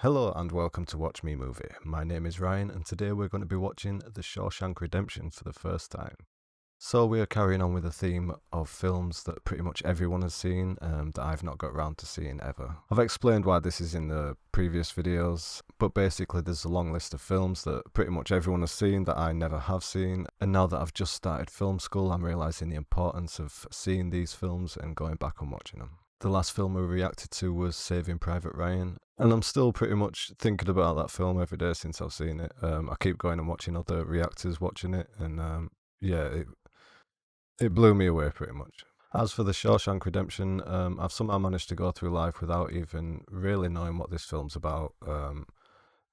Hello and welcome to Watch Me Movie. My name is Ryan and today we're going to be watching The Shawshank Redemption for the first time. So we are carrying on with a theme of films that pretty much everyone has seen that I've not got around to seeing ever. I've explained why this is in the previous videos, but basically there's a long list of films that pretty much everyone has seen that I never have seen, and now that I've just started film school I'm realising the importance of seeing these films and going back and watching them. The last film we reacted to was Saving Private Ryan, and I'm still pretty much thinking about that film every day since I've seen it. I keep going and watching other reactors watching it, and it blew me away pretty much. As for The Shawshank Redemption, I've somehow managed to go through life without even really knowing what this film's about,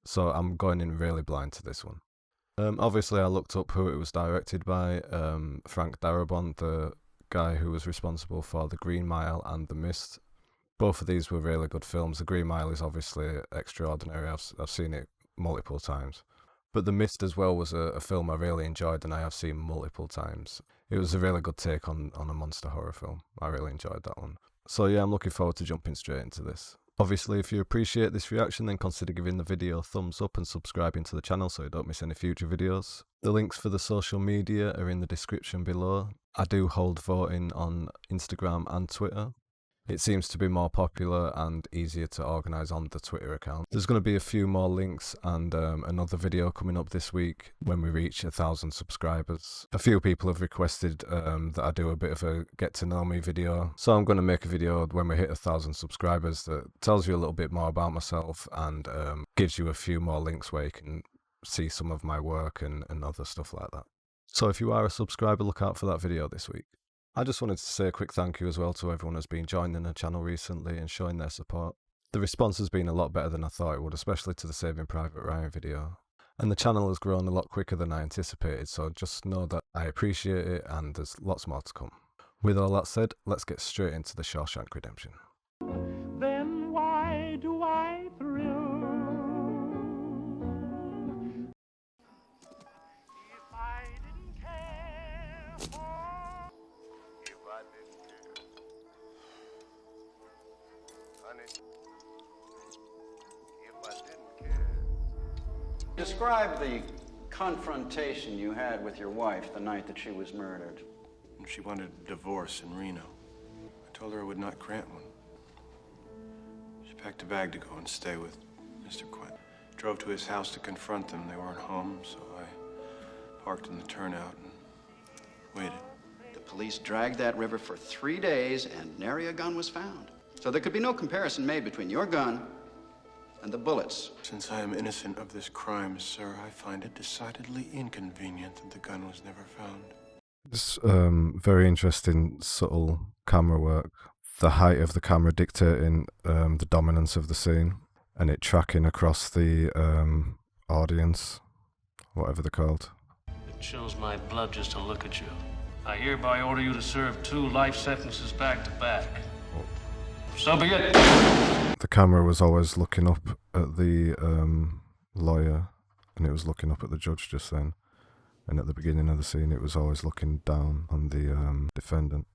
so I'm going in really blind to this one. Obviously I looked up who it was directed by, Frank Darabont, the guy who was responsible for The Green Mile and The Mist. Both of these were really good films. The Green Mile is obviously extraordinary. I've seen it multiple times. But The Mist as well was a film I really enjoyed and I have seen multiple times. It was a really good take on a monster horror film. I really enjoyed that one. So yeah, I'm looking forward to jumping straight into this. Obviously, if you appreciate this reaction, then consider giving the video a thumbs up and subscribing to the channel so you don't miss any future videos. The links for the social media are in the description below. I do hold voting on Instagram and Twitter. It seems to be more popular and easier to organise on the Twitter account. There's going to be a few more links and another video coming up this week when we reach 1,000 subscribers. A few people have requested that I do a bit of a get to know me video. So I'm going to make a video when we hit 1,000 subscribers that tells you a little bit more about myself and gives you a few more links where you can see some of my work and other stuff like that. So if you are a subscriber, look out for that video this week. I just wanted to say a quick thank you as well to everyone who's been joining the channel recently and showing their support. The response has been a lot better than I thought it would, especially to the Saving Private Ryan video. And the channel has grown a lot quicker than I anticipated, so just know that I appreciate it and there's lots more to come. With all that said, let's get straight into The Shawshank Redemption. Then why do I thrill? If I didn't care for... Describe the confrontation you had with your wife the night that she was murdered. She wanted a divorce in Reno. I told her I would not grant one. She packed a bag to go and stay with Mr. Quinn. Drove to his house to confront them. They weren't home, so I parked in the turnout and waited. The police dragged that river for 3 days and nary a gun was found. So there could be no comparison made between your gun and the bullets. Since I am innocent of this crime, sir, I find it decidedly inconvenient that the gun was never found. It's very interesting, subtle camera work. The height of the camera dictating the dominance of the scene, and it tracking across the audience, whatever they're called. It chills my blood just to look at you. I hereby order you to serve 2 life sentences back to back. So be it. The camera was always looking up at the lawyer, and it was looking up at the judge just then. And at the beginning of the scene, it was always looking down on the defendant.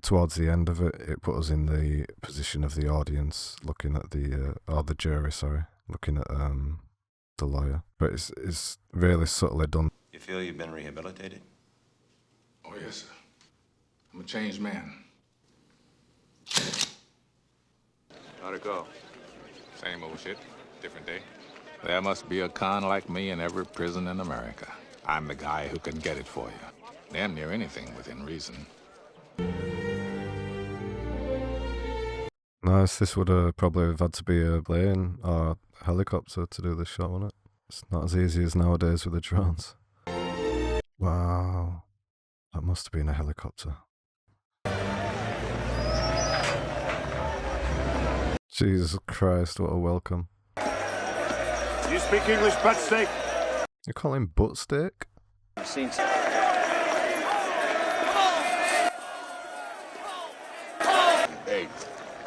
Towards the end of it, it put us in the position of the audience, looking at the jury, looking at the lawyer. But it's really subtly done. You feel you've been rehabilitated? Oh, yes, sir. I'm a changed man. How'd it go? Same old shit, different day. There must be a con like me in every prison in America. I'm the guy who can get it for you. Damn near anything within reason. Nice, this would probably have had to be a plane or a helicopter to do this shot, wouldn't it? It's not as easy as nowadays with the drones. Wow, that must have been a helicopter. Jesus Christ, what a welcome. You speak English, butt steak? You call him butt steak? I've seen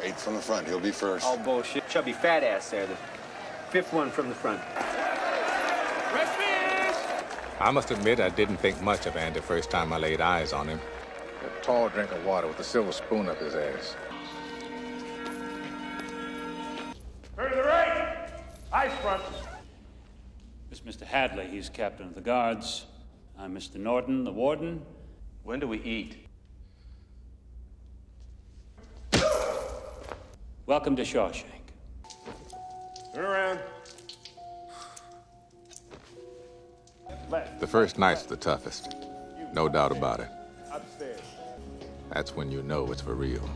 Eight from the front. He'll be first. Oh, bullshit. Chubby fat ass there. The 5th one from the front. I must admit I didn't think much of Andy first time I laid eyes on him. A tall drink of water with a silver spoon up his ass. Turn to the right! front. It's Mr. Hadley. He's captain of the guards. I'm Mr. Norton, the warden. When do we eat? Welcome to Shawshank. Turn around. The first night's the toughest. No doubt about it. Upstairs. That's when you know it's for real.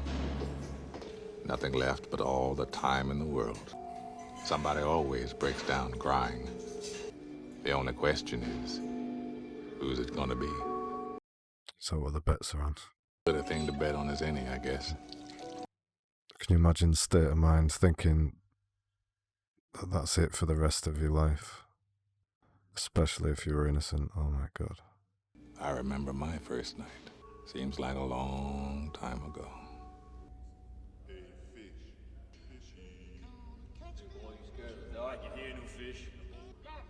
Nothing left but all the time in the world. Somebody always breaks down crying. The only question is, who's it gonna be? So what the bets are on? Good a thing to bet on as any, I guess. Can you imagine the state of mind thinking that that's it for the rest of your life? Especially if you were innocent. Oh my God. I remember my first night. Seems like a long time ago.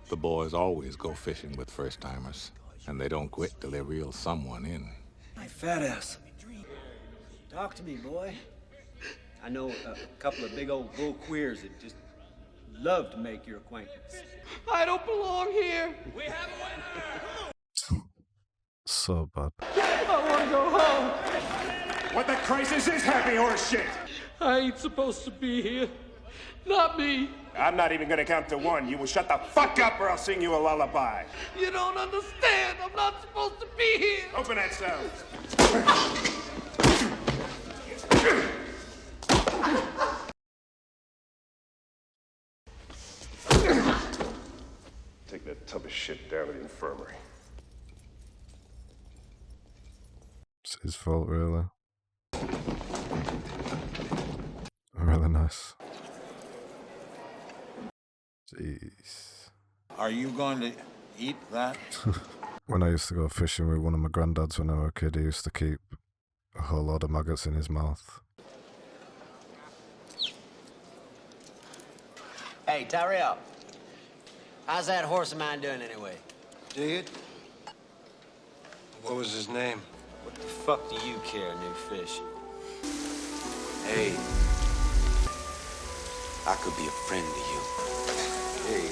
The boys always go fishing with first-timers, and they don't quit till they reel someone in. My fat ass. Talk to me, boy. I know a couple of big old bull queers that just love to make your acquaintance. I don't belong here. We have a winner! So bad. I want to go home. What the crisis is happy horse shit? I ain't supposed to be here. Not me. I'm not even gonna count to one. You will shut the fuck up or I'll sing you a lullaby. You don't understand. I'm not supposed to be here. Open that cell. Take that tub of shit down to the infirmary. It's his fault, really. Really nice. Jeez. Are you going to eat that? When I used to go fishing with one of my granddads when I was a kid, he used to keep a whole lot of maggots in his mouth. Hey, Tyrell. How's that horse of mine doing anyway? Dude? What was his name? What the fuck do you care, new fish? Hey. I could be a friend to you. Hey.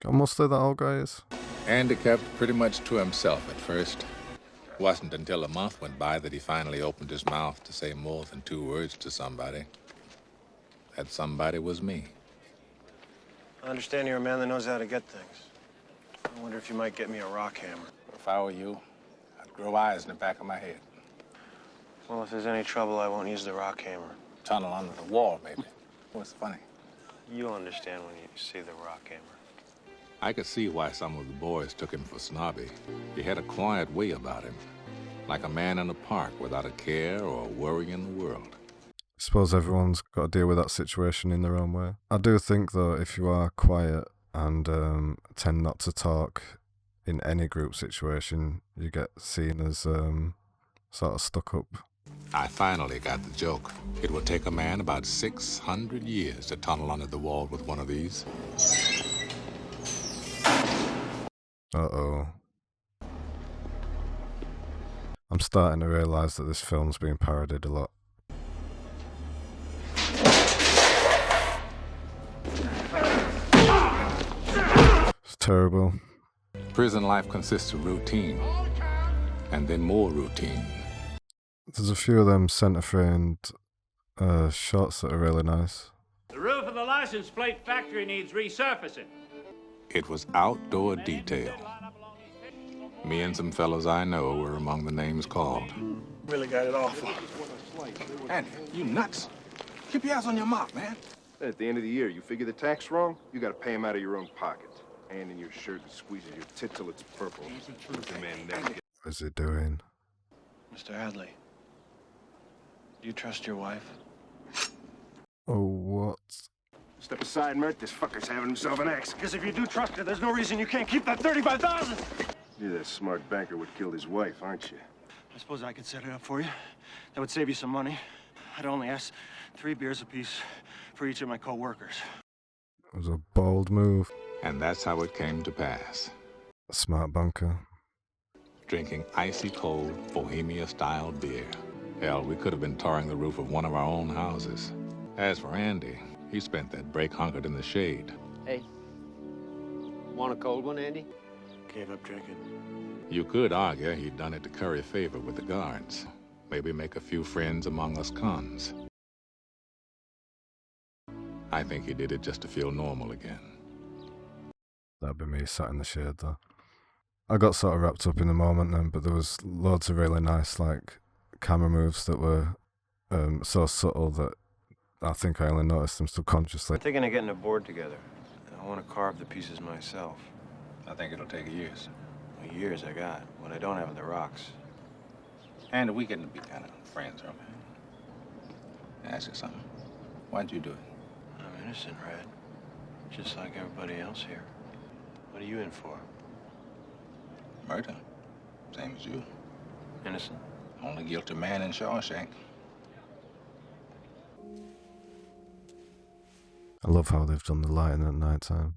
Got mustard, that old guy is. Andy kept pretty much to himself at first. Wasn't until a month went by that he finally opened his mouth to say more than 2 words to somebody. That somebody was me. I understand you're a man that knows how to get things. I wonder if you might get me a rock hammer. If I were you, I'd grow eyes in the back of my head. Well, if there's any trouble, I won't use the rock hammer. Tunnel under the wall, maybe. What's funny? You'll understand when you see the rock hammer. I could see why some of the boys took him for snobby. He had a quiet way about him, like a man in a park without a care or a worry in the world. I suppose everyone's got to deal with that situation in their own way. I do think, though, if you are quiet and tend not to talk in any group situation, you get seen as sort of stuck up. I finally got the joke. It would take a man about 600 years to tunnel under the wall with one of these. Uh-oh. I'm starting to realise that this film's being parodied a lot. It's terrible. Prison life consists of routine, and then more routine. There's a few of them centre-framed shots that are really nice. The roof of the license plate factory needs resurfacing. It was outdoor detail. Me and some fellows I know were among the names called. Really got it awful. Andy, you nuts. Keep your ass on your mouth, man. At the end of the year, you figure the tax wrong, you gotta pay him out of your own pocket. Hand in your shirt and squeezes your tit till it's purple. The man never gets... What is he doing? Mr. Hadley, do you trust your wife? Oh, what? Step aside, Mert. This fucker's having himself an axe. Because if you do trust her, there's no reason you can't keep that $35,000. You're that smart banker would kill his wife, aren't you? I suppose I could set it up for you. That would save you some money. I'd only ask 3 beers apiece for each of my co-workers. It was a bold move. And that's how it came to pass. A smart banker. Drinking icy cold Bohemia-style beer. Hell, we could have been tarring the roof of one of our own houses. As for Andy, He spent that break hunkered in the shade. Hey, want a cold one, Andy? Gave up drinking. You could argue he'd done it to curry favor with the guards. Maybe make a few friends among us cons. I think he did it just to feel normal again. That'd be me sat in the shade though. I got sort of wrapped up in the moment then, but there was loads of really nice like camera moves that were so subtle that I think I only noticed them subconsciously. I'm thinking of getting a board together. I want to carve the pieces myself. I think it'll take years. The years I got, what I don't have in the rocks. And we getting to be kind of friends, aren't we? Ask you something. Why'd you do it? I'm innocent, Red. Just like everybody else here. What are you in for? Murder. Same as you. Innocent? Only guilty man in Shawshank. I love how they've done the lighting at night time.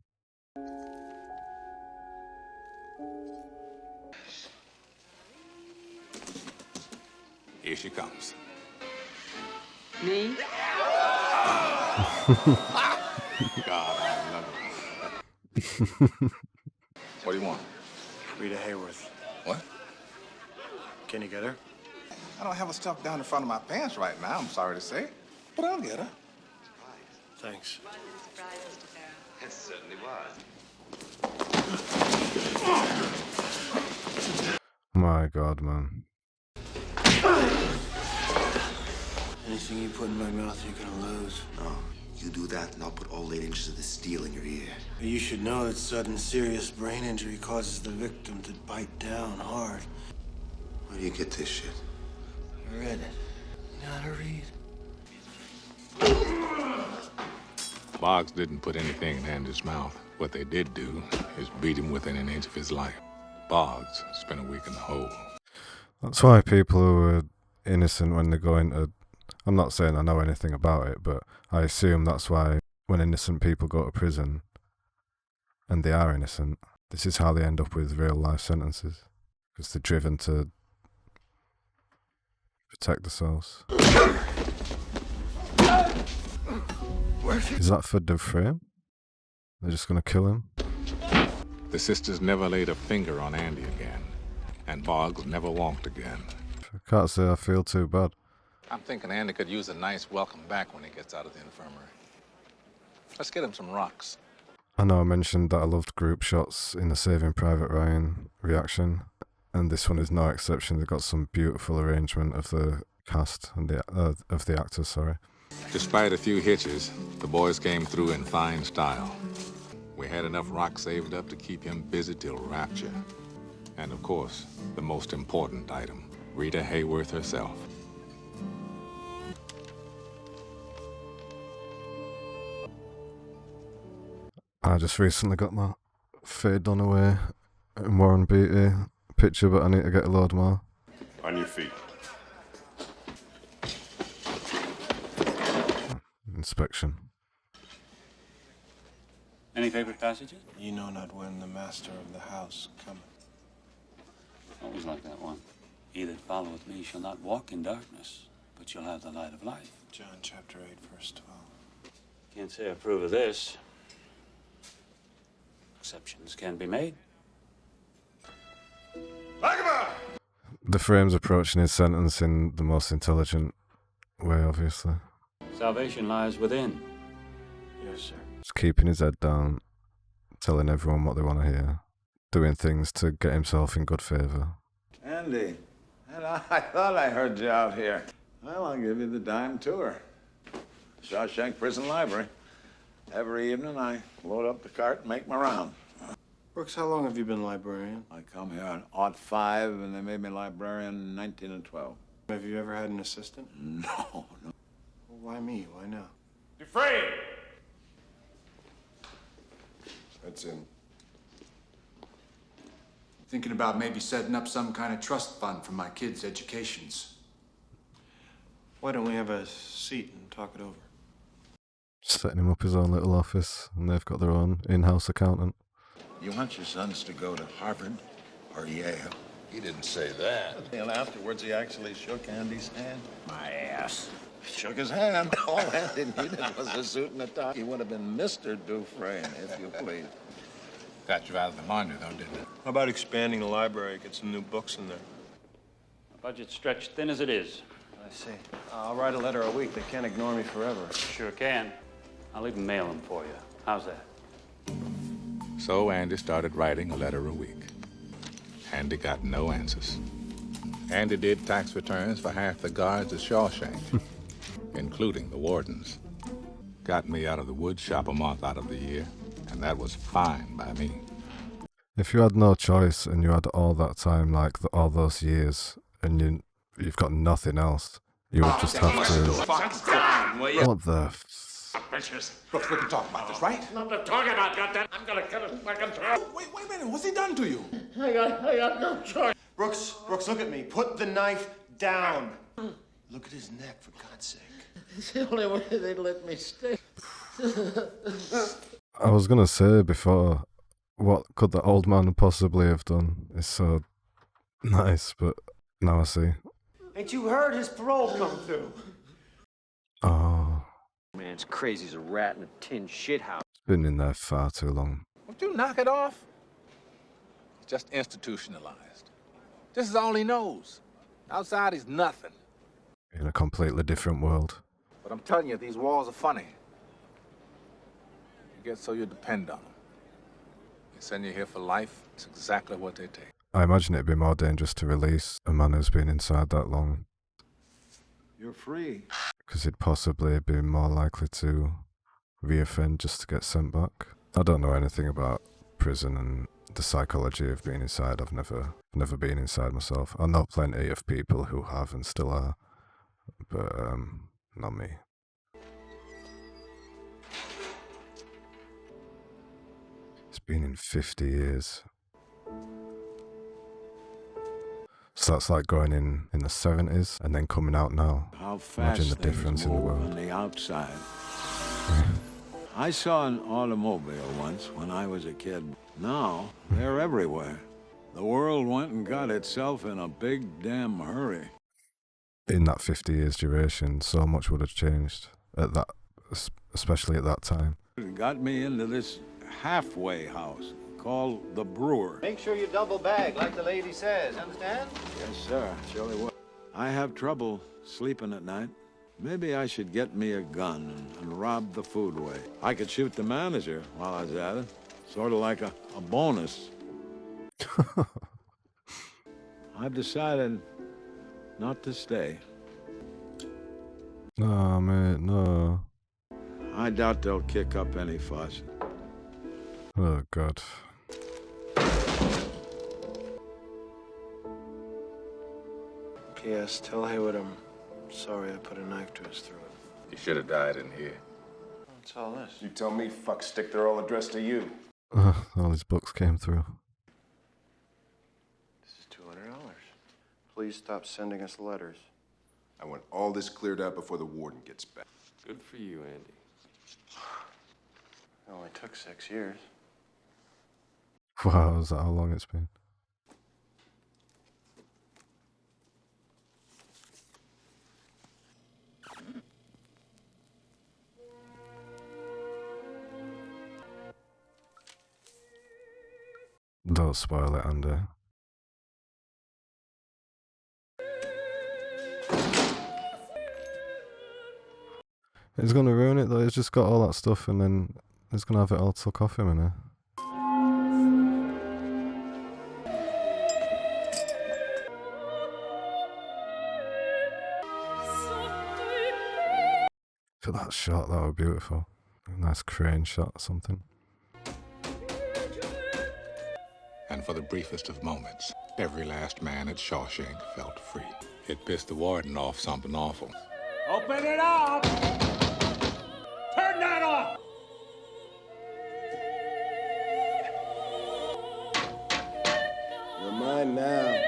Here she comes. Me? God, I love it. What do you want? Rita Hayworth. What? Can you get her? I don't have her stuff down in front of my pants right now, I'm sorry to say. But I'll get her. Thanks. It certainly was. My God, man. Anything you put in my mouth, you're gonna lose. No, you do that and I'll put all 8 inches of the steel in your ear. But you should know that sudden serious brain injury causes the victim to bite down hard. Where do you get this shit? I read it. You know how to read? Boggs didn't put anything in Andy's mouth. What they did do is beat him within an inch of his life. Boggs spent a week in the hole. That's why people who are innocent when they go into... I'm not saying I know anything about it, but I assume that's why when innocent people go to prison, and they are innocent, this is how they end up with real life sentences. Because they're driven to protect themselves. Is that for Duframe? They're just gonna kill him? The sisters never laid a finger on Andy again, and Boggs never walked again. I can't say I feel too bad. I'm thinking Andy could use a nice welcome back when he gets out of the infirmary. Let's get him some rocks. I know I mentioned that I loved group shots in the Saving Private Ryan reaction, and this one is no exception. They've got some beautiful arrangement of the cast and of the actors, sorry. Despite a few hitches, the boys came through in fine style. We had enough rock saved up to keep him busy till rapture. And of course, the most important item, Rita Hayworth herself. I just recently got my fade done away in Warren Beatty picture, but I need to get a load more. On your feet. Inspection. Any favorite passages? You know not when the master of the house cometh. Always like that one. He that followeth me shall not walk in darkness, but shall have the light of life. John chapter 8, verse 12. Can't say I approve of this. Exceptions can be made. Duframe's approaching his sentence in the most intelligent way, obviously. Salvation lies within. Yes, sir. Just keeping his head down, telling everyone what they want to hear, doing things to get himself in good favour. Andy, and I thought I heard you out here. Well, I'll give you the dime tour. Shawshank Prison Library. Every evening I load up the cart and make my round. Brooks, how long have you been librarian? I come here on '05 and they made me librarian in 19 and 12. Have you ever had an assistant? No. Well, why me? Why now? Dufresne! That's in. Thinking about maybe setting up some kind of trust fund for my kids' educations. Why don't we have a seat and talk it over? Setting him up his own little office, and they've got their own in-house accountant. You want your sons to go to Harvard or Yale? He didn't say that. And afterwards, he actually shook Andy's hand. My ass. Shook his hand. All Andy needed was a suit and a tie. He would have been Mr. Dufresne, if you please. Got you out of the laundry, though, didn't it? How about expanding the library, get some new books in there? The budget's stretched thin as it is. I see. I'll write a letter a week. They can't ignore me forever. Sure can. I'll even mail them for you. How's that? So Andy started writing a letter a week. Andy got no answers. Andy did tax returns for half the guards at Shawshank, including the wardens. Got me out of the wood shop a month out of the year, and that was fine by me. If you had no choice and you had all that time, like all those years, and you've got nothing else, you would just have to. What the? Brooks, we can talk about this, right? Nothing to talk about, goddamn. I'm gonna cut his fucking throat. Wait a minute. What's he done to you? I got no choice. Brooks, look at me. Put the knife down. Look at his neck, for God's sake. It's the only way they let me stay. I was gonna say before, what could the old man possibly have done? It's so nice, but now I see. Ain't you heard his parole come through? Oh, Man's crazy as a rat in a tin shithouse. it's been in there far too long. Won't you knock it off? It's just institutionalized. This is all he knows. Outside, he's nothing. In a completely different world. But I'm telling you, these walls are funny. You get so you depend on them. They send you here for life. It's exactly what they take. I imagine it'd be more dangerous to release a man who's been inside that long, You're free. because he'd possibly be more likely to reoffend just to get sent back. I don't know anything about prison and the psychology of being inside. I've never been inside myself. I know plenty of people who have and still are, but not me. It's been in 50 years. So that's like going in the 70s and then coming out now. How fast Imagine the things difference in the move world. on the outside. I saw an automobile once when I was a kid. Now, they're everywhere. The world went and got itself in a big damn hurry. In that 50 years duration, so much would have changed at that, especially at that time. It got me into this halfway house called the Brewer. Make sure you double bag, like the lady says, understand? Yes, sir. Surely will. I have trouble sleeping at night. Maybe I should get me a gun and rob the foodway. I could shoot the manager while I was at it. Sort of like a bonus. I've decided not to stay. No, mate, no. I doubt they'll kick up any fuss. Oh, God. P.S. Tell Haywood I'm sorry I put a knife to his throat. He should have died in here. What's all this? You tell me, fuck stick, they're all addressed to you. All his books came through. This is $200. Please stop sending us letters. I want all this cleared up before the warden gets back. Good for you, Andy. It only took 6 years. Wow, is that how long it's been? Don't spoil it, Andy. He's gonna ruin it though, he's just got all that stuff and then he's gonna have it all took off him, innit? Look at that shot, that was beautiful. A nice crane shot or something. And for the briefest of moments, every last man at Shawshank felt free. It pissed the warden off something awful. Open it up! Turn that off! You're mine now.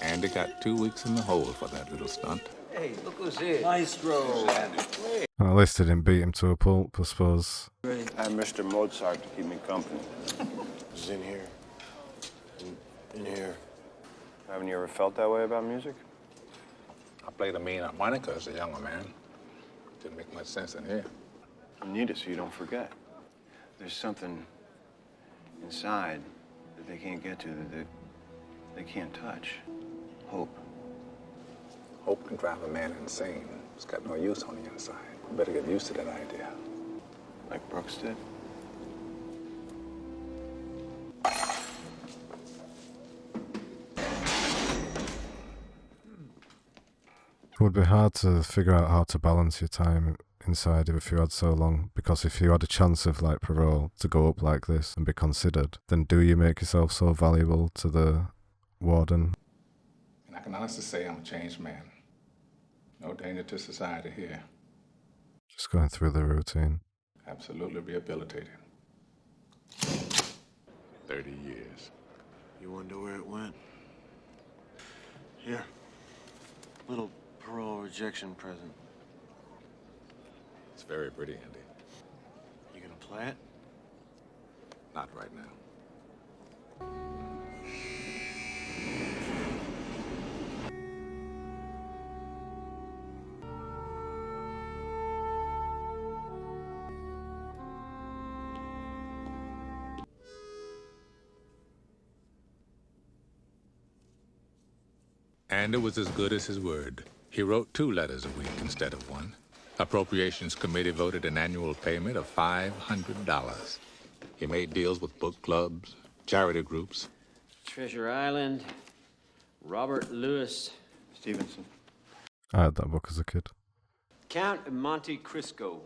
Andy got 2 weeks in the hole for that little stunt. Hey, look who's here. Maestro. At least they didn't beat him to a pulp, I suppose. I have Mr. Mozart to keep me company. This is in here. In here. Haven't you ever felt that way about music? I played a mean harmonica as a younger man. Didn't make much sense in here. You need it so you don't forget. There's something inside that they can't get to, that they can't touch. Hope. Hope can drive a man insane. It's got no use on the inside. You better get used to that idea. Like Brooks did. It would be hard to figure out how to balance your time inside if you had so long, because if you had a chance of like parole to go up like this and be considered, then do you make yourself so valuable to the warden? And I can honestly say I'm a changed man. No danger to society here. Just going through the routine. Absolutely rehabilitated. 30 years. You wonder where it went? Here. Little parole rejection present. It's very pretty, Andy. You gonna play it? Not right now. Andy was as good as his word. He wrote 2 letters a week instead of 1. Appropriations Committee voted an annual payment of $500. He made deals with book clubs, charity groups. Treasure Island, Robert Louis Stevenson. I had that book as a kid. Count of Monte Cristo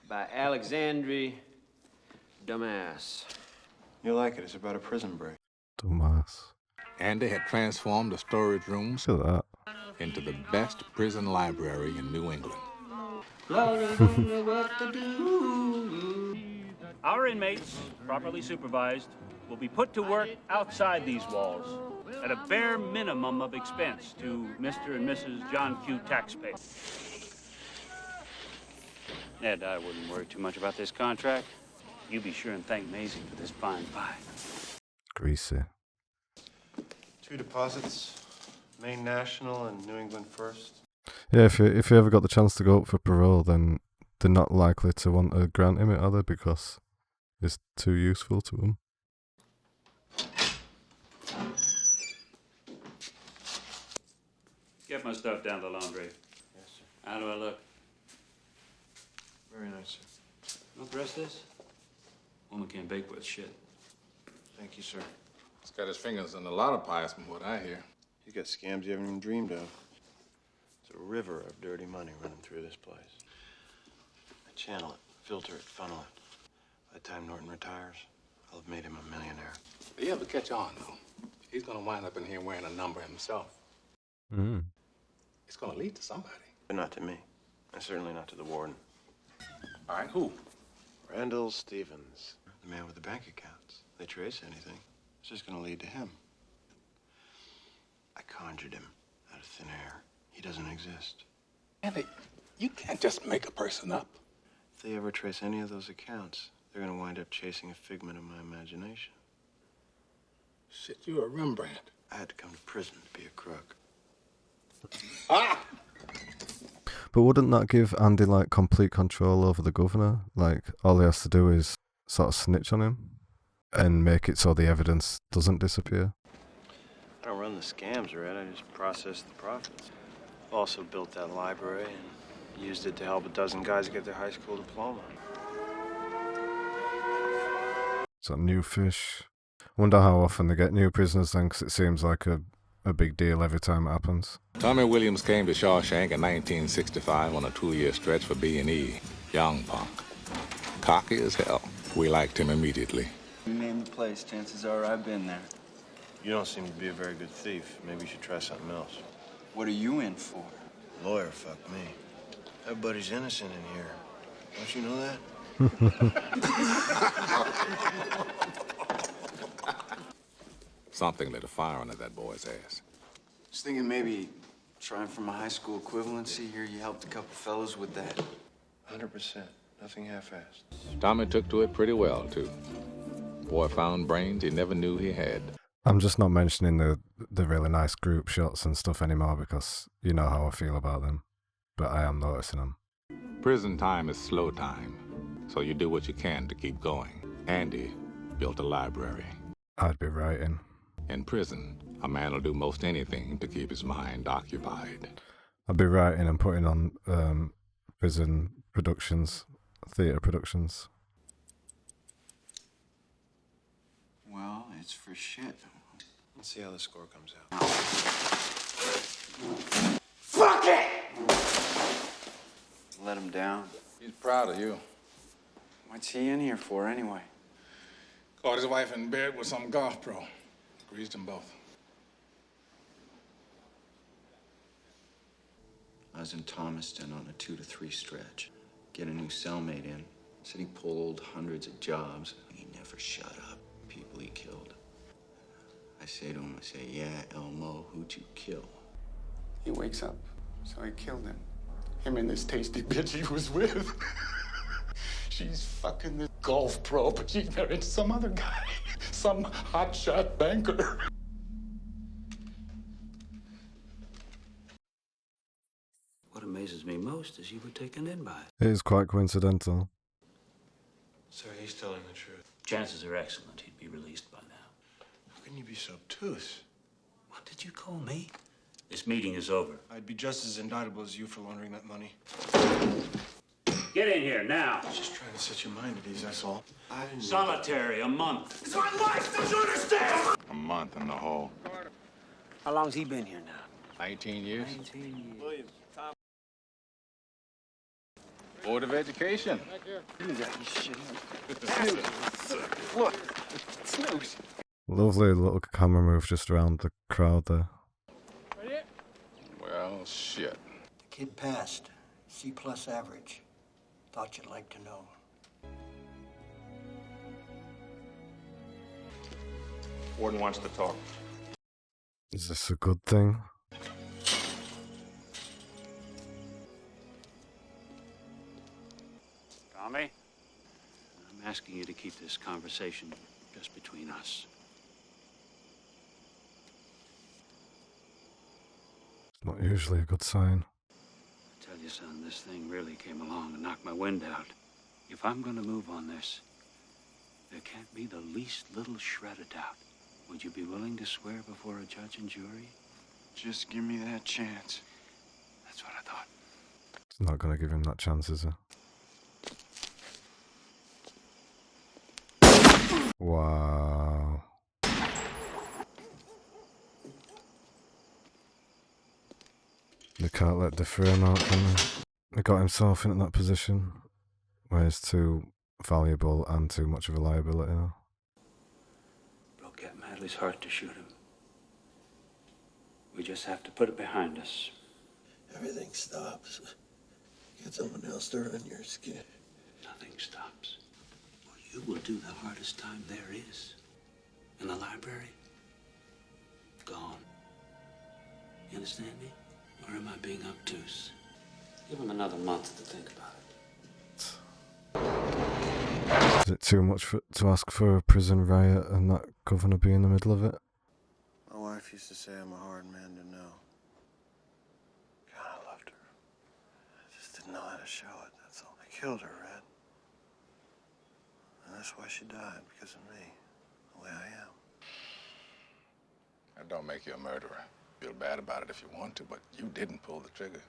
by Alexandre Dumas. You'll like it. It's about a prison break. Dumbass. Andy had transformed the storage rooms Look at that. into the best prison library in New England. Our inmates, properly supervised, will be put to work outside these walls at a bare minimum of expense to Mr. and Mrs. John Q. taxpayer. Ned, I wouldn't worry too much about this contract. You be sure and thank Maisie for this fine pie. Greasy. 2 deposits, Maine National and New England First. Yeah, if you ever got the chance to go up for parole, then they're not likely to want to grant him it, are they? Because it's too useful to them. Get my stuff down to the laundry. Yes, sir. How do I look? Very nice, sir. Want the rest of this? Woman can't bake with shit. Thank you, sir. He's got his fingers in a lot of pies from what I hear. You got scams you haven't even dreamed of. It's a river of dirty money running through this place. I channel it, filter it, funnel it. By the time Norton retires, I'll have made him a millionaire. If you ever catch on, though, he's gonna wind up in here wearing a number himself. Mm. It's gonna lead to somebody. But not to me. And certainly not to the warden. All right, who? Randall Stevens, the man with the bank accounts. They trace anything, it's just gonna lead to him. I conjured him out of thin air. He doesn't exist. Andy, you can't just make a person up. If they ever trace any of those accounts, they're gonna wind up chasing a figment of my imagination. Shit, you're a Rembrandt. I had to come to prison to be a crook. Ah! But wouldn't that give Andy like complete control over the governor? Like all he has to do is sort of snitch on him and make it so the evidence doesn't disappear. I don't run the scams, Red. I just process the profits. Also built that library and used it to help a dozen guys get their high school diploma. Is that new fish? I wonder how often they get new prisoners then, because it seems like a big deal every time it happens. Tommy Williams came to Shawshank in 1965 on a 2-year stretch for B&E. Young punk. Cocky as hell. We liked him immediately. You name the place, chances are I've been there. You don't seem to be a very good thief. Maybe you should try something else. What are you in for? Lawyer, fuck me. Everybody's innocent in here. Don't you know that? Something lit a fire under that boy's ass. Just thinking maybe trying for my high school equivalency here. You helped a couple fellows with that. 100%. Nothing half-assed. Tommy took to it pretty well, too. Boy found brains he never knew he had. I'm just not mentioning the really nice group shots and stuff anymore because you know how I feel about them. But I am noticing them. Prison time is slow time, so you do what you can to keep going. Andy built a library. I'd be writing. In prison, a man will do most anything to keep his mind occupied. I'd be writing and putting on prison productions, theatre productions. Well, it's for shit. Let's see how the score comes out. Fuck it! Let him down. He's proud of you. What's he in here for, anyway? Caught his wife in bed with some golf pro. Greased them both. I was in Thomaston on a 2 to 3 stretch. Get a new cellmate in. Said he pulled hundreds of jobs. He never shut up. People he killed. I say to him, yeah, Elmo, who'd you kill? He wakes up, so he killed him. Him and this tasty bitch he was with. She's fucking this golf pro, but she's married to some other guy. Some hotshot banker. What amazes me most is you were taken in by it. It is quite coincidental. So he's telling the truth. Chances are excellent he'd be released by now. How can you be so obtuse? What did you call me? This meeting is over. I'd be just as indictable as you for laundering that money. Get in here now. I was just trying to set your mind at ease, that's all. Solitary, a month. It's my life, don't you understand? A month in the hole. How long's he been here now? 19 years. 19 years. William, Tom. Board of Education. You got me shit. Look, snooze. Lovely little camera move just around the crowd there. Well, shit. The kid passed. C+ average. Thought you'd like to know. Warden wants to talk. Is this a good thing? Tommy? I'm asking you to keep this conversation just between us. Not usually a good sign. I tell you, son, this thing really came along and knocked my wind out. If I'm going to move on this, there can't be the least little shred of doubt. Would you be willing to swear before a judge and jury? Just give me that chance. That's what I thought. It's not going to give him that chance, is it? Wow. They can't let Duframe out, can they? He got himself in that position where he's too valuable and too much of a liability now. Broke Captain Hadley's heart to shoot him. We just have to put it behind us. Everything stops. Get someone else to run your skin. Nothing stops. Well, you will do the hardest time there is. In the library, gone. You understand me? Or am I being obtuse? Give him another month to think about it. Is it too much to ask for a prison riot and that governor be in the middle of it? My wife used to say I'm a hard man to know. God, I loved her. I just didn't know how to show it, that's all. I killed her, Red. And that's why she died, because of me, the way I am. That don't make you a murderer. Feel bad about it if you want to, but you didn't pull the trigger.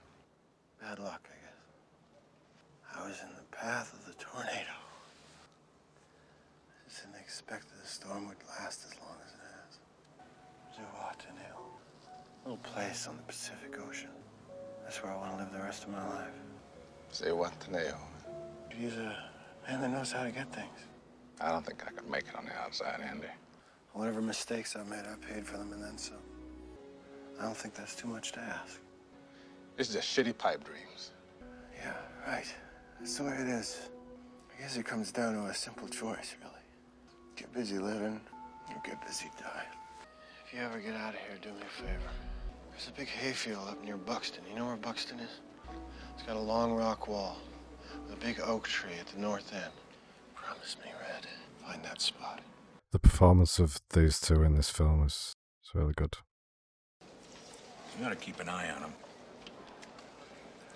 Bad luck, I guess. I was in the path of the tornado. I just didn't expect that the storm would last as long as it has. Zihuatanejo. A little place on the Pacific Ocean. That's where I want to live the rest of my life. Zihuatanejo. He's a man that knows how to get things. I don't think I could make it on the outside, Andy. Whatever mistakes I made, I paid for them and then some. I don't think that's too much to ask. This is just shitty pipe dreams. Yeah, right. That's the way it is. I guess it comes down to a simple choice, really. Get busy living, or get busy dying. If you ever get out of here, do me a favor. There's a big hayfield up near Buxton. You know where Buxton is? It's got a long rock wall with a big oak tree at the north end. Promise me, Red, find that spot. The performance of these two in this film is really good. You gotta keep an eye on him.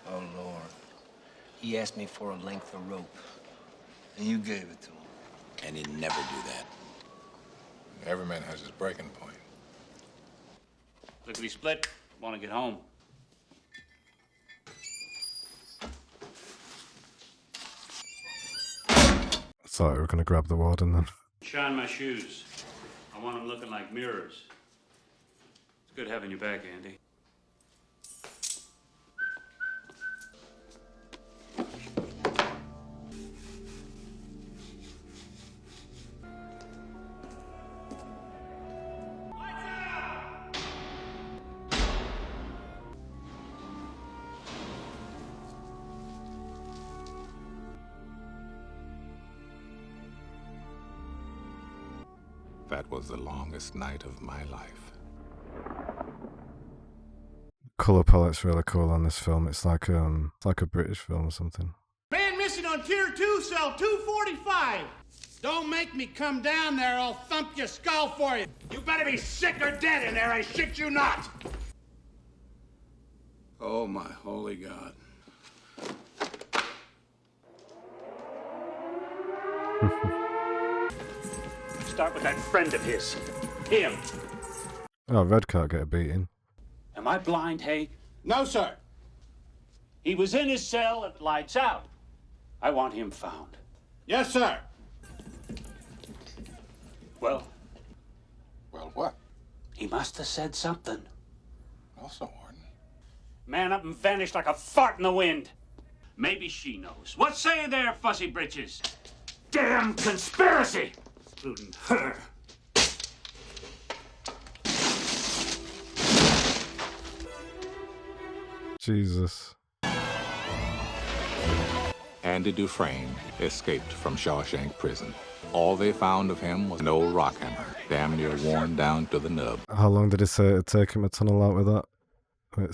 Oh, Lord. He asked me for a length of rope, and you gave it to him. And he'd never do that. Every man has his breaking point. Lickety split. Want to get home. I thought we were going to grab the warden then. Shine my shoes. I want them looking like mirrors. It's good having you back, Andy. That was the longest night of my life. Colour palette's really cool on this film. It's like a British film or something. Man missing on tier 2, cell 245. Don't make me come down there, I'll thump your skull for you. You better be sick or dead in there, I shit you not. Oh, my holy God. Start with that friend of his. Him. Oh, Red can't get a beating. Am I blind, Haig? No, sir. He was in his cell at lights out. I want him found. Yes, sir. Well? Well, what? He must have said something. Also, Warden. Man up and vanished like a fart in the wind. Maybe she knows. What say you there, fussy britches? Damn conspiracy! Including her. Jesus. Andy Dufresne escaped from Shawshank prison. All they found of him was an old rock hammer, damn near worn down to the nub. How long did it say it'd take him to tunnel out with that?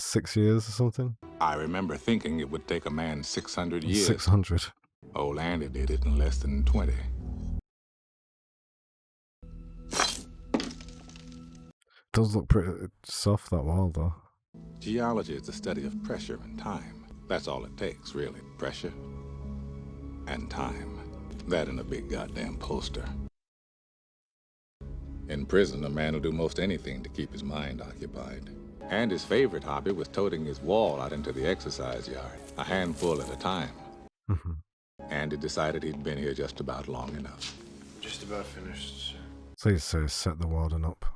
6 years or something? I remember thinking it would take a man 600 years. 600. Old Andy did it in less than 20. Does look pretty soft, that wall, though. Geology is the study of pressure and time. That's all it takes, really. Pressure and time. That and a big goddamn poster. In prison, a man will do most anything to keep his mind occupied. And his favorite hobby was toting his wall out into the exercise yard, a handful at a time. Andy decided he'd been here just about long enough. Just about finished, sir. Please say set the warden up.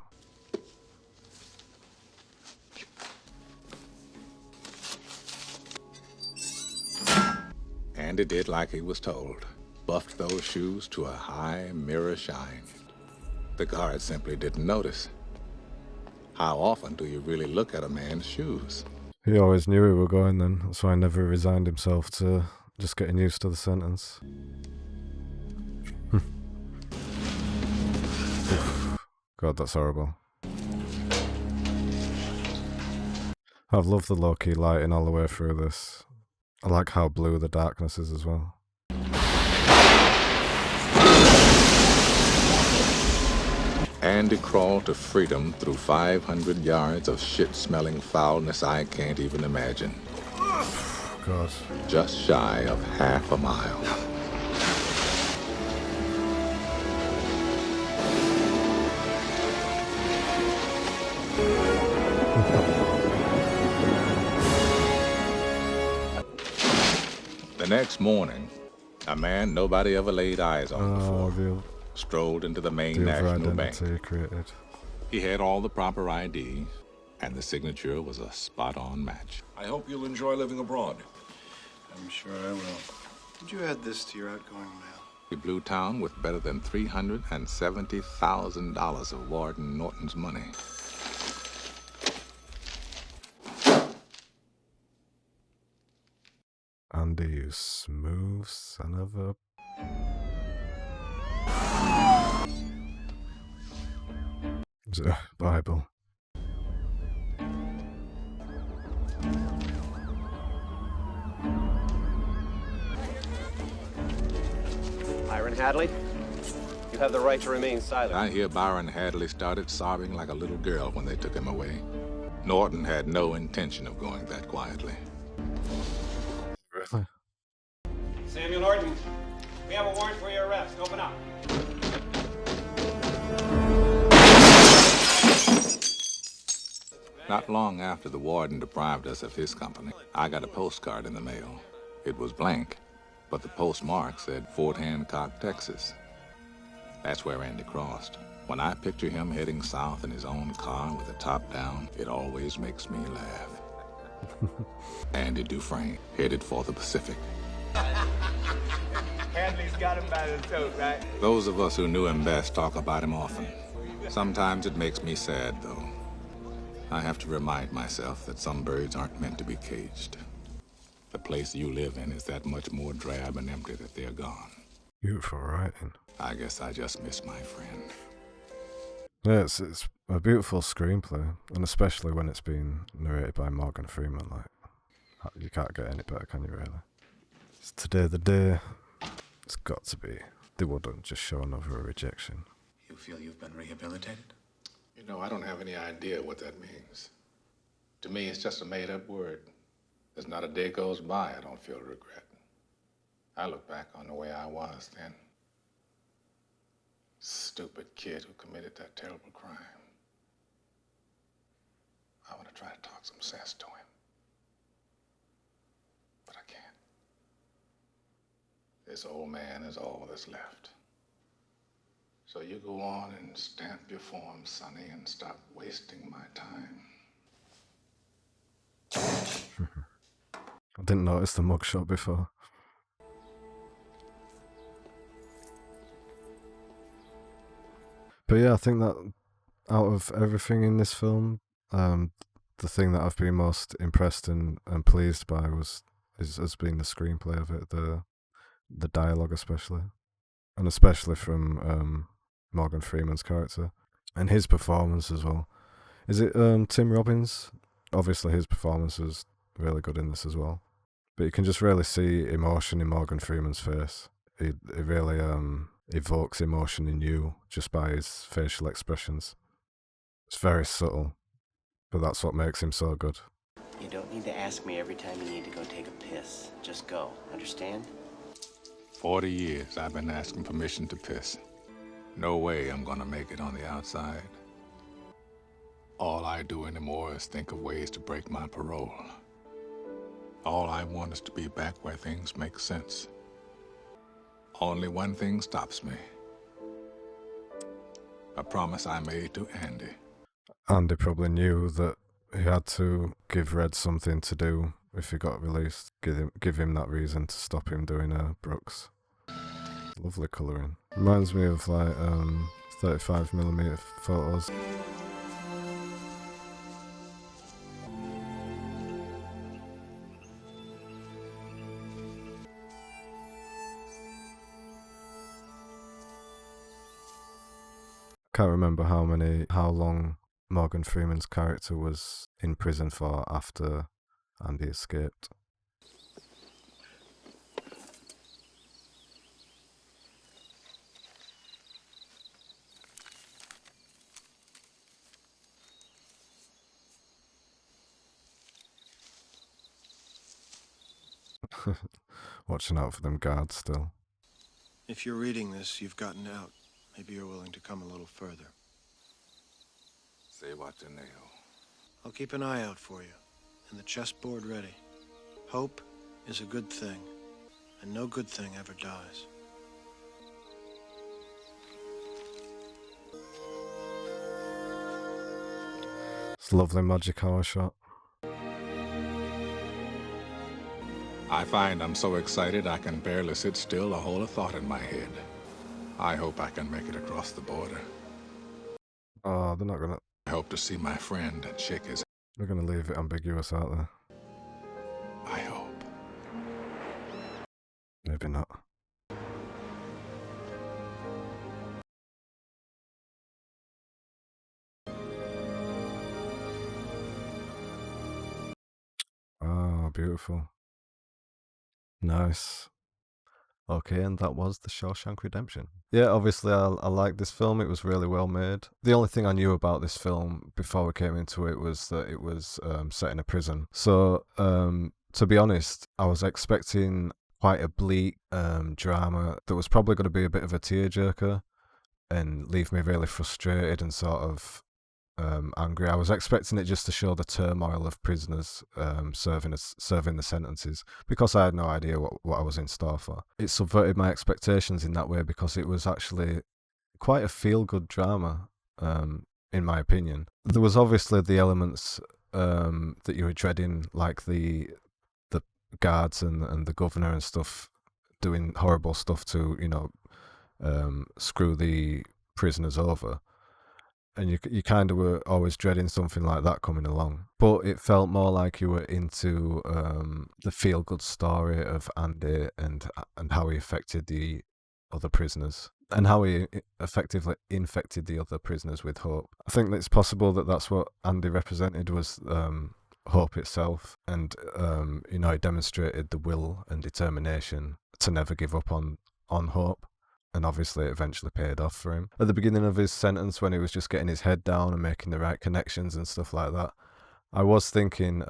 Andy did like he was told. Buffed those shoes to a high mirror shine. The guard simply didn't notice. How often do you really look at a man's shoes? He always knew we were going then, that's why he never resigned himself to just getting used to the sentence. God, that's horrible. I've loved the low-key lighting all the way through this. I like how blue the darkness is as well. Andy crawled to freedom through 500 yards of shit-smelling foulness I can't even imagine. God. Just shy of half a mile. The next morning, a man nobody ever laid eyes on before strolled into the main National Bank. Created. He had all the proper ID, and the signature was a spot-on match. I hope you'll enjoy living abroad. I'm sure I will. Did you add this to your outgoing mail? He blew town with better than $370,000 of Warden Norton's money. Andy, you smooth son of a... Is it a Bible? Hiram Hadley? You have the right to remain silent. I hear Byron Hadley started sobbing like a little girl when they took him away. Norton had no intention of going that quietly. Really? Samuel Norton, we have a warrant for your arrest. Open up. Not long after the warden deprived us of his company, I got a postcard in the mail. It was blank, but the postmark said Fort Hancock, Texas. That's where Andy crossed. When I picture him heading south in his own car with the top down, it always makes me laugh. Andy Dufresne, headed for the Pacific. Hadley's got him by the throat, right? Those of us who knew him best talk about him often. Sometimes it makes me sad, though. I have to remind myself that some birds aren't meant to be caged. The place you live in is that much more drab and empty that they're gone. Beautiful writing. I guess I just miss my friend. Yeah, it's a beautiful screenplay, and especially when it's been narrated by Morgan Freeman. Like, you can't get any better, can you? Really? It's today the day. It's got to be. They wouldn't just show another rejection. You feel you've been rehabilitated? You know, I don't have any idea what that means. To me, it's just a made-up word. There's not a day goes by I don't feel regret. I look back on the way I was then. Stupid kid who committed that terrible crime. I want to try to talk some sense to him. But I can't. This old man is all that's left. So you go on and stamp your form, Sonny, and stop wasting my time. I didn't notice the mugshot before. But yeah, I think that out of everything in this film, the thing that I've been most impressed and pleased by has been the screenplay of it, the dialogue especially, and especially from Morgan Freeman's character and his performance as well. Is it Tim Robbins? Obviously, his performance is really good in this as well. But you can just really see emotion in Morgan Freeman's face. It really evokes emotion in you just by his facial expressions. It's very subtle, but that's what makes him so good. You don't need to ask me every time you need to go take a piss. Just go, understand? 40 years I've been asking permission to piss. No way I'm gonna make it on the outside. All I do anymore is think of ways to break my parole. All I want is to be back where things make sense. Only one thing stops me. A promise I made to Andy. Andy probably knew that he had to give Red something to do if he got released. Give him that reason to stop him doing Brooks. Lovely colouring. Reminds me of like 35mm photos. Can't remember how long Morgan Freeman's character was in prison for after Andy escaped. Watching out for them guards still. If you're reading this, you've gotten out. Maybe you're willing to come a little further. Say what to nail. I'll keep an eye out for you, and the chessboard ready. Hope is a good thing, and no good thing ever dies. It's a lovely magic hour shot. I find I'm so excited I can barely sit still or hold a thought in my head. I hope I can make it across the border. Oh, they're not gonna... I hope to see my friend and shake his... They're gonna leave it ambiguous out there. I hope. Maybe not. Oh, beautiful. Nice. Okay, and that was The Shawshank Redemption. Yeah, obviously I liked this film. It was really well made. The only thing I knew about this film before we came into it was that it was set in a prison. So, to be honest, I was expecting quite a bleak drama that was probably going to be a bit of a tearjerker and leave me really frustrated and sort of angry. I was expecting it just to show the turmoil of prisoners serving the sentences, because I had no idea what I was in store for. It subverted my expectations in that way, because it was actually quite a feel-good drama, in my opinion. There was obviously the elements that you were dreading, like the guards and the governor and stuff doing horrible stuff to, screw the prisoners over. And you kind of were always dreading something like that coming along. But it felt more like you were into the feel-good story of Andy and how he affected the other prisoners, and how he effectively infected the other prisoners with hope. I think that it's possible that that's what Andy represented, was hope itself. And, he demonstrated the will and determination to never give up on hope. And obviously it eventually paid off for him. At the beginning of his sentence, when he was just getting his head down and making the right connections and stuff like that, I was thinking,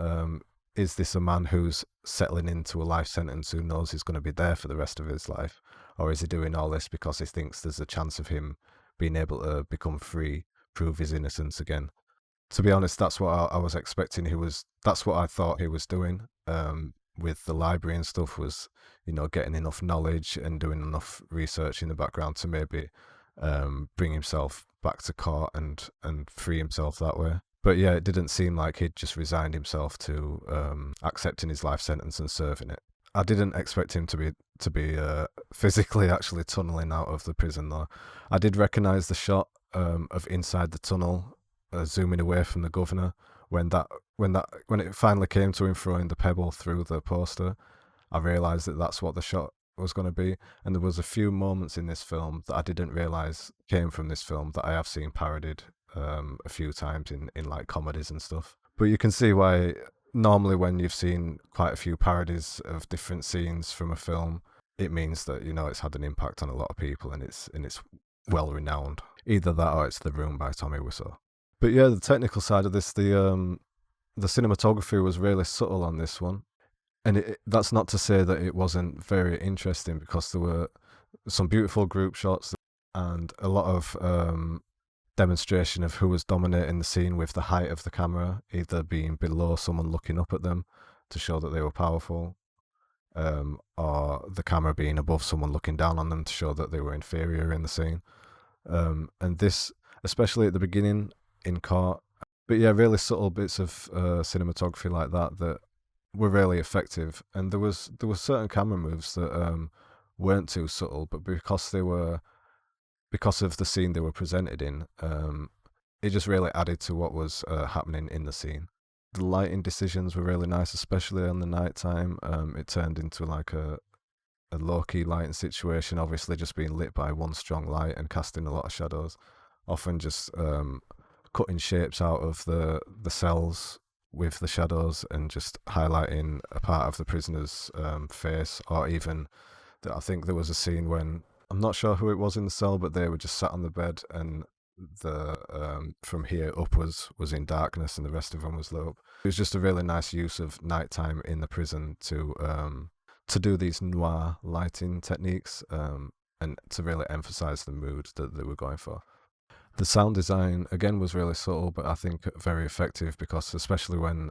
is this a man who's settling into a life sentence who knows he's going to be there for the rest of his life? Or is he doing all this because he thinks there's a chance of him being able to become free, prove his innocence again? To be honest, that's what I was expecting. That's what I thought he was doing. With the library and stuff, was getting enough knowledge and doing enough research in the background to maybe bring himself back to court and free himself that way. But yeah, it didn't seem like he'd just resigned himself to accepting his life sentence and serving it. I didn't expect him to be physically actually tunneling out of the prison, though. I did recognise the shot of inside the tunnel, zooming away from the governor, when it finally came to him throwing the pebble through the poster. I realised that that's what the shot was going to be. And there was a few moments in this film that I didn't realise came from this film that I have seen parodied a few times in like comedies and stuff. But you can see why normally when you've seen quite a few parodies of different scenes from a film, it means that it's had an impact on a lot of people, and it's well renowned. Either that or it's The Room by Tommy Wiseau. But yeah, the technical side of this, the cinematography was really subtle on this one. And that's not to say that it wasn't very interesting, because there were some beautiful group shots and a lot of demonstration of who was dominating the scene with the height of the camera, either being below someone looking up at them to show that they were powerful, or the camera being above someone looking down on them to show that they were inferior in the scene. And this, especially at the beginning in court. But yeah, really subtle bits of cinematography like that were really effective. And there were certain camera moves that weren't too subtle, but because of the scene they were presented in, it just really added to what was happening in the scene. The lighting decisions were really nice, especially on the night time. It turned into like a low-key lighting situation, obviously just being lit by one strong light and casting a lot of shadows, often just cutting shapes out of the cells with the shadows and just highlighting a part of the prisoner's face. Or even, I think there was a scene when, I'm not sure who it was in the cell, but they were just sat on the bed, and the from here up was in darkness and the rest of them was lit up. It was just a really nice use of nighttime in the prison to do these noir lighting techniques, and to really emphasize the mood that they were going for. The sound design, again, was really subtle, but I think very effective, because especially when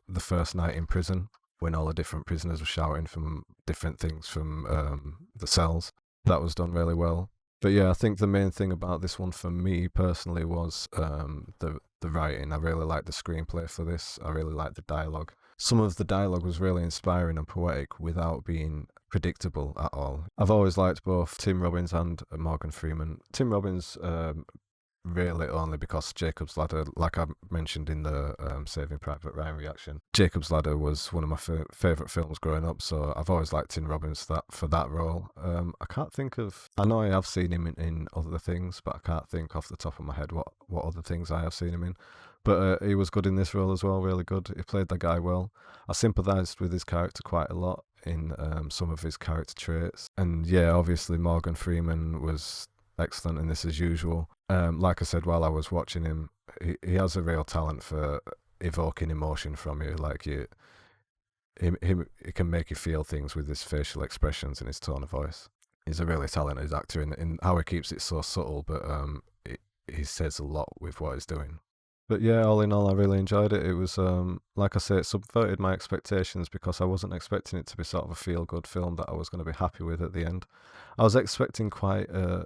the first night in prison, when all the different prisoners were shouting from different things from the cells, that was done really well. But yeah, I think the main thing about this one for me personally was the writing. I really liked the screenplay for this. I really liked the dialogue. Some of the dialogue was really inspiring and poetic without being predictable at all. I've always liked both Tim Robbins and Morgan Freeman. Tim Robbins really only because Jacob's Ladder, like I mentioned in the Saving Private Ryan reaction, Jacob's Ladder was one of my favourite films growing up, so I've always liked Tim Robbins for that role. I know I have seen him in other things, but I can't think off the top of my head what other things I have seen him in. But he was good in this role as well, really good. He played the guy well. I sympathised with his character quite a lot. in some of his character traits. And yeah, obviously Morgan Freeman was excellent in this as usual. Like I said while I was watching him, he has a real talent for evoking emotion from you. Like he can make you feel things with his facial expressions and his tone of voice. He's a really talented actor in how he keeps it so subtle, but he says a lot with what he's doing. But yeah, all in all, I really enjoyed it. It was, like I say, it subverted my expectations because I wasn't expecting it to be sort of a feel-good film that I was going to be happy with at the end. I was expecting quite a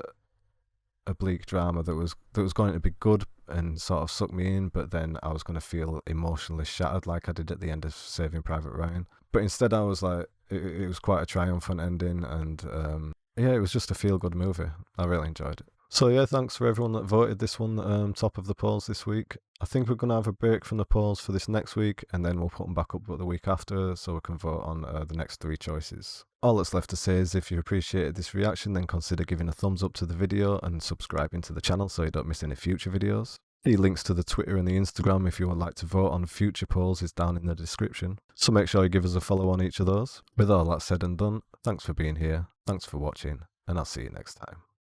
bleak drama that was going to be good and sort of suck me in, but then I was going to feel emotionally shattered like I did at the end of Saving Private Ryan. But instead I was like, it was quite a triumphant ending, and yeah, it was just a feel-good movie. I really enjoyed it. So yeah, thanks for everyone that voted this one top of the polls this week. I think we're going to have a break from the polls for this next week, and then we'll put them back up the week after so we can vote on the next 3 choices. All that's left to say is if you appreciated this reaction, then consider giving a thumbs up to the video and subscribing to the channel so you don't miss any future videos. The links to the Twitter and the Instagram if you would like to vote on future polls is down in the description, so make sure you give us a follow on each of those. With all that said and done, thanks for being here, thanks for watching, and I'll see you next time.